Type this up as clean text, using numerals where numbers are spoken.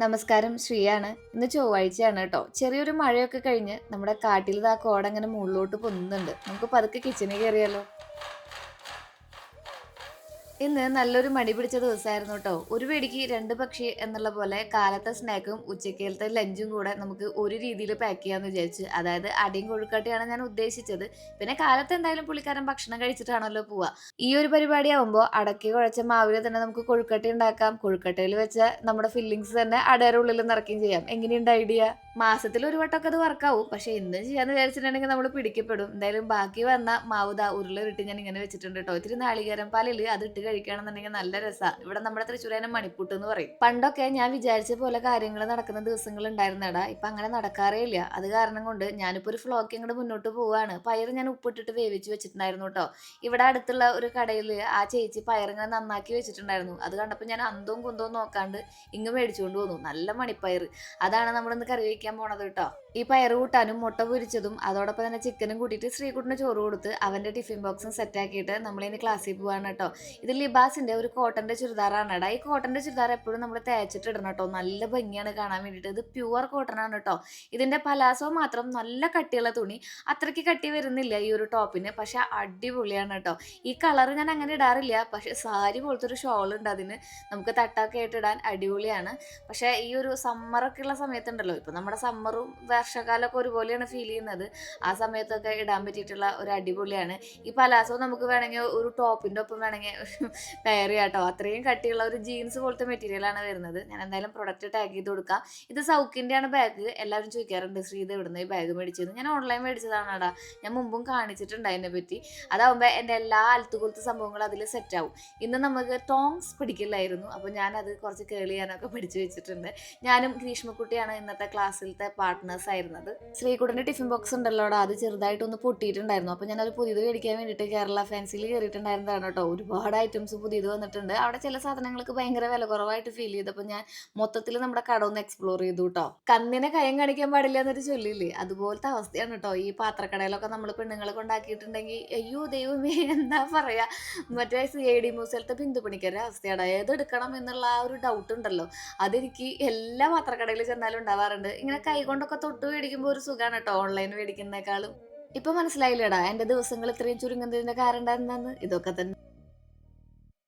നമസ്കാരം, ശ്രീയാണ്. ഇന്ന് ചൊവ്വാഴ്ചയാണ് കേട്ടോ. ചെറിയൊരു മഴയൊക്കെ കഴിഞ്ഞ് നമ്മുടെ കാട്ടിൽ ദാ കോടങ്ങനെ മുകളിലോട്ട് പൊന്നുന്നുണ്ട്. നമുക്ക് പതുക്കെ കിച്ചണിൽ കയറിയാലോ? ഇന്ന് നല്ലൊരു മടി പിടിച്ച ദിവസമായിരുന്നു കേട്ടോ. ഒരു വെടിക്ക് രണ്ട് പക്ഷി എന്നുള്ള പോലെ കാലത്തെ സ്നാക്കും ഉച്ചക്കലത്തെ ലഞ്ചും കൂടെ നമുക്ക് ഒരു രീതിയിൽ പാക്ക് ചെയ്യാന്ന് വിചാരിച്ചു. അതായത് അടിയും കൊഴുക്കട്ടയാണ് ഞാൻ ഉദ്ദേശിച്ചത്. പിന്നെ കാലത്ത് എന്തായാലും പുള്ളിക്കാരൻ ഭക്ഷണം കഴിച്ചിട്ടാണല്ലോ പോവാ. ഈ ഒരു പരിപാടി ആവുമ്പോൾ അടക്കി കുഴച്ച മാവിൽ തന്നെ നമുക്ക് കൊഴുക്കട്ട ഉണ്ടാക്കാം. കൊഴുക്കട്ടയിൽ വെച്ച നമ്മുടെ ഫില്ലിങ്സ് തന്നെ അടയുടെ ഉള്ളിൽ നിറയ്ക്കുകയും ചെയ്യാം. എങ്ങനെയുണ്ട് ഐഡിയ? മാസത്തിൽ ഒരു വട്ടമൊക്കെ അത് വർക്കാവും. പക്ഷെ ഇന്ന് ചെയ്യാന്ന് വിചാരിച്ചിട്ടുണ്ടെങ്കിൽ നമ്മൾ പിടിക്കപ്പെടും. എന്തായാലും ബാക്കി വന്ന മാവ് ദാ ഉരുള ഞാൻ ഇങ്ങനെ വെച്ചിട്ടുണ്ട് കേട്ടോ. ഇത്തിരി നാളികേരം പാലില് അത് ഇട്ട് കഴിക്കുകയാണെന്നുണ്ടെങ്കിൽ നല്ല രസമാണ്. ഇവിടെ നമ്മുടെ തൃശ്ശൂരേനെ മണിപ്പൂട്ട് എന്ന് പറയും. പണ്ടൊക്കെ ഞാൻ വിചാരിച്ച പോലെ കാര്യങ്ങൾ നടക്കുന്ന ദിവസങ്ങൾ ഉണ്ടായിരുന്നടാ. ഇപ്പൊ അങ്ങനെ നടക്കാറേ ഇല്ല. അത് കാരണം കൊണ്ട് ഞാനിപ്പോ ഒരു ഫ്ലോക്ക് ഇങ്ങോട്ട് മുന്നോട്ട് പോവാണ്. പയർ ഞാൻ ഉപ്പിട്ടിട്ട് വേവിച്ച് വെച്ചിട്ടുണ്ടായിരുന്നു കേട്ടോ. ഇവിടെ അടുത്തുള്ള ഒരു കടയിൽ ആ ചേച്ചി പയറിങ്ങനെ നന്നാക്കി വെച്ചിട്ടുണ്ടായിരുന്നു. അത് കണ്ടപ്പോൾ ഞാൻ അന്തവും കുന്തവും നോക്കാണ്ട് ഇങ്ങ് മേടിച്ചുകൊണ്ട് പോന്നു. നല്ല മണിപ്പയർ. അതാണ് നമ്മളിന്ന് കറി വയ്ക്കാൻ പോണത് കേട്ടോ. ഈ പയർ കൂട്ടാനും മുട്ട പൊരിച്ചതും അതോടൊപ്പം തന്നെ ചിക്കനും കൂട്ടിയിട്ട് ശ്രീകുട്ടിന് ചോറ് കൊടുത്ത് അവന്റെ ടിഫിൻ ബോക്സും സെറ്റ് ആക്കിയിട്ട് നമ്മളിനി ക്ലാസ്സിൽ പോവാണ് കേട്ടോ. ഇത് ലിബാസിന്റെ ഒരു കോട്ടന്റെ ചുരിദാറാണ് കേട്ടോ. ഈ കോട്ടന്റെ ചുരിദാർ എപ്പോഴും നമ്മൾ തേച്ചിട്ട് ഇടണം കേട്ടോ. നല്ല ഭംഗിയാണ് കാണാൻ വേണ്ടിയിട്ട്. ഇത് പ്യുവർ കോട്ടൺ ആണ് കേട്ടോ. ഇതിന്റെ പലാസോ മാത്രം നല്ല കട്ടിയുള്ള തുണി. അത്രയ്ക്ക് കട്ടി വരുന്നില്ല ഈ ഒരു ടോപ്പിന്. പക്ഷെ അടിപൊളിയാണ് കേട്ടോ. ഈ കളർ ഞാൻ അങ്ങനെ ഇടാറില്ല. പക്ഷെ സാരി പോലത്തെ ഒരു ഷോൾ ഉണ്ട് അതിന്. നമുക്ക് തട്ടൊക്കെ ആയിട്ട് ഇടാൻ അടിപൊളിയാണ്. പക്ഷെ ഈ ഒരു സമ്മറൊക്കെ ഉള്ള സമയത്തുണ്ടല്ലോ, ഇപ്പൊ നമ്മുടെ സമ്മറും വർഷകാലമൊക്കെ ഒരുപോലെയാണ് ഫീൽ ചെയ്യുന്നത്. ആ സമയത്തൊക്കെ ഇടാൻ പറ്റിയിട്ടുള്ള ഒരു അടിപൊളിയാണ്. ഈ പലാസോ നമുക്ക് വേണമെങ്കിൽ ഒരു ടോപ്പിന്റെ ഒപ്പം വേണമെങ്കിൽ പെയർ ചെയ്യാം കേട്ടോ. അത്രയും കട്ടിയുള്ള ഒരു ജീൻസ് പോലത്തെ മെറ്റീരിയലാണ് വരുന്നത്. ഞാൻ എന്തായാലും പ്രൊഡക്റ്റ് ടാഗ് ചെയ്ത് കൊടുക്കാം. ഇത് സൗക്കിന്റെ ആണ് ബാഗ്. എല്ലാവരും ചോദിക്കാറുണ്ട്, ശ്രീ ഇത് എവിടുന്ന് ഈ ബാഗ് മേടിച്ചത്? ഞാൻ ഓൺലൈൻ മേടിച്ചതാണടാ. ഞാൻ മുമ്പും കാണിച്ചിട്ടുണ്ട് അതിനെ പറ്റി. അതാവുമ്പോൾ എൻ്റെ എല്ലാ അൽത്തുകൊളുത്ത സംഭവങ്ങളും അതിൽ സെറ്റ് ആവും. ഇന്ന് നമുക്ക് ടോങ്സ് പിടിക്കില്ലായിരുന്നു. അപ്പോൾ ഞാനത് കുറച്ച് കേൾ ചെയ്യാനൊക്കെ പഠിച്ചു വെച്ചിട്ടുണ്ട്. ഞാനും ഗ്രീഷ്മക്കുട്ടിയാണ് ഇന്നത്തെ ക്ലാസ്സിലത്തെ പാർട്ട്നേഴ്സ് ആയിരുന്നത്. ശ്രീകുട്ടൻ്റെ ടിഫിൻ ബോക്സ് ഉണ്ടല്ലോടാ, അത് ചെറുതായിട്ടൊന്ന് പൊട്ടിയിട്ടുണ്ടായിരുന്നു. അപ്പോൾ ഞാനത് പുതിയത് മേടിക്കാൻ വേണ്ടിയിട്ട് കേരള ഫാൻസിയിൽ കയറിയിട്ടുണ്ടായിരുന്നതാണ് കേട്ടോ. ഒരുപാട് ഐറ്റംസ് പുതിയത് വന്നിട്ടുണ്ട്. അവിടെ ചില സാധനങ്ങൾക്ക് ഭയങ്കര വില കുറവായിട്ട് ഫീൽ ചെയ്തപ്പോൾ ഞാൻ മൊത്തത്തിൽ നമ്മുടെ കട ഒന്ന് എക്സ്പ്ലോർ ചെയ്തു കേട്ടോ. കണ്ണിനെ കയം കാണിക്കാൻ പാടില്ല എന്നൊരു ചൊല്ലില്ലേ, അതുപോലത്തെ അവസ്ഥയാണ് കേട്ടോ. ഈ പാത്രക്കടയിലൊക്കെ നമ്മൾ പെണ്ണുങ്ങളെ കൊണ്ടാക്കിയിട്ടുണ്ടെങ്കിൽ അയ്യോ ദൈവമേ എന്താ പറയാ, മറ്റേ CID മ്യൂസിയത്തെ ബിന്ദു പണിക്കരുടെ അവസ്ഥയാണ്. ഏതെടുക്കണം എന്നുള്ള ആ ഒരു ഡൗട്ട് ഉണ്ടല്ലോ, അതെനിക്ക് എല്ലാ പാത്രക്കടയിൽ ചെന്നാലും ഉണ്ടാവാറുണ്ട്. ഇങ്ങനെ കൈകൊണ്ടൊക്കെ തൊട്ട് മേടിക്കുമ്പോൾ ഒരു സുഖമാണ് കേട്ടോ, ഓൺലൈൻ മേടിക്കുന്നേക്കാളും. ഇപ്പൊ മനസ്സിലായില്ലേടാ എന്റെ ദിവസങ്ങൾ ഇത്രയും ചുരുങ്ങുന്നതിന്റെ കാരണം എന്താന്ന്? ഇതൊക്കെ തന്നെ.